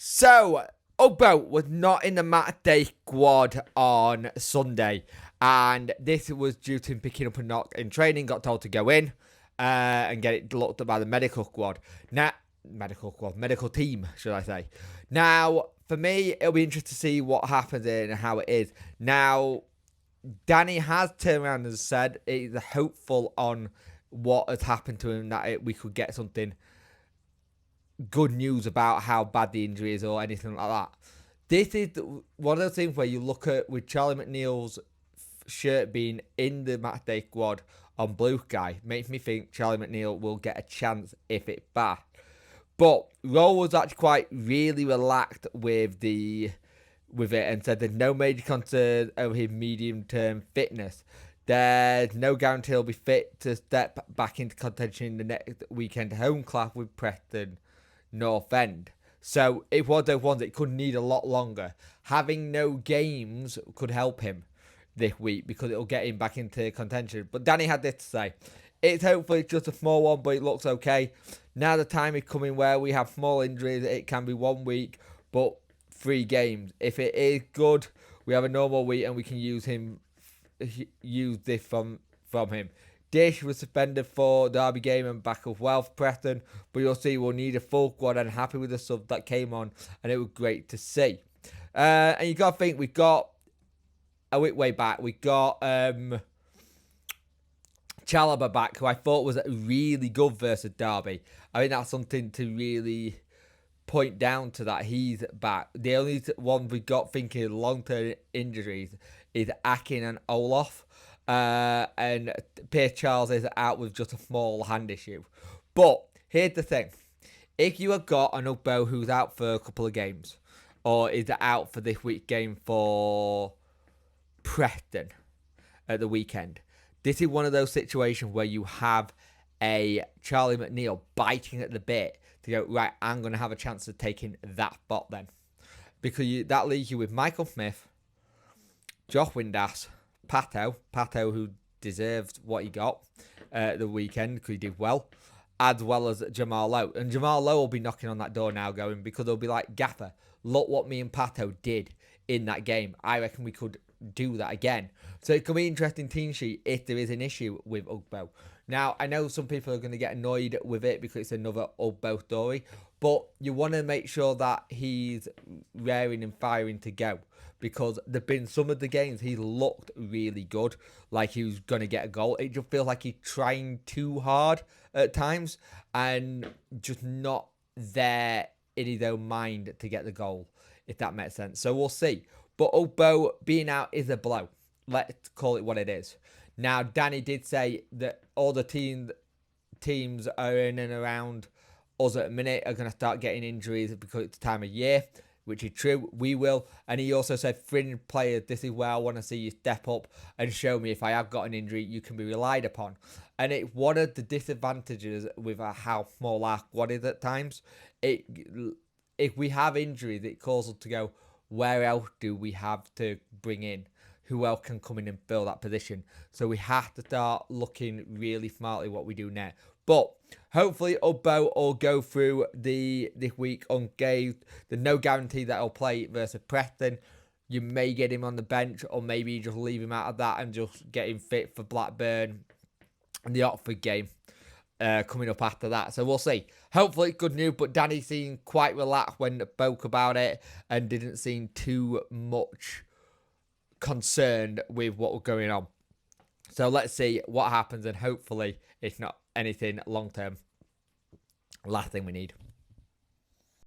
So, Ugbo was not in the match day squad on Sunday, and this was due to him picking up a knock in training, got told to go in and get it looked at by the medical squad. Medical team, should I say. Now, for me, it'll be interesting to see what happens and how it is. Now, Danny has turned around and said he's hopeful on what has happened to him, that we could get something good news about how bad the injury is or anything like that. This is one of those things where you look at with Charlie McNeil's shirt being in the matchday squad on Blue Sky, makes me think Charlie McNeil will get a chance if it's bad. But Roll was actually quite really relaxed with it and said there's no major concern over his medium-term fitness. There's no guarantee he'll be fit to step back into contention in the next weekend home clash with Preston North End. So it was those ones that could need a lot longer. Having no games could help him this week because it'll get him back into contention. But Danny had this to say. It's hopefully just a small one, but it looks okay. Now the time is coming where we have small injuries. It can be 1 week, but 3 games. If it is good, we have a normal week and we can use this from him. Dish was suspended for Derby game and back of Wealth Preston, but you'll see we'll need a full squad and happy with the sub that came on, and it was great to see. And you got to think, we got a week way back, we got Chalobah back, who I thought was really good versus Derby. I think that's something to really point down to, that he's back. The only one we got thinking long-term injuries is Akin and Olaf. And Pierce Charles is out with just a small hand issue. But here's the thing. If you have got an Ugbo who's out for a couple of games, or is out for this week's game for Preston at the weekend, this is one of those situations where you have a Charlie McNeil biting at the bit to go, right, I'm going to have a chance of taking that spot then. Because that leaves you with Michael Smith, Josh Windass, Pato, who deserved what he got the weekend because he did well, as well as Jamal Lowe. And Jamal Lowe will be knocking on that door now going, because they'll be like, Gaffer, look what me and Pato did in that game. I reckon we could do that again. So it could be an interesting team sheet if there is an issue with Ugbo. Now, I know some people are going to get annoyed with it because it's another Ugbo story, but you want to make sure that he's raring and firing to go, because there've been some of the games he looked really good, like he was going to get a goal. It just feels like he's trying too hard at times and just not there in his own mind to get the goal, if that makes sense. So we'll see. But Ugbo being out is a blow. Let's call it what it is. Now, Danny did say that all the teams are in and around us at the minute are going to start getting injuries because it's the time of year, which is true. We will. And he also said, fringe players, this is where I want to see you step up and show me if I have got an injury, you can be relied upon. And it's one of the disadvantages with how small our squad is at times. If we have injuries, it causes us to go, where else do we have to bring in? Who else can come in and fill that position? So we have to start looking really smartly what we do now. But hopefully Ugbo will go through this week unscathed. There's no guarantee that he'll play versus Preston. You may get him on the bench, or maybe just leave him out of that and just get him fit for Blackburn and the Oxford game coming up after that. So we'll see. Hopefully it's good news, but Danny seemed quite relaxed when spoke about it and didn't seem too much concerned with what was going on. So let's see what happens, and hopefully it's not anything long term. Last thing we need.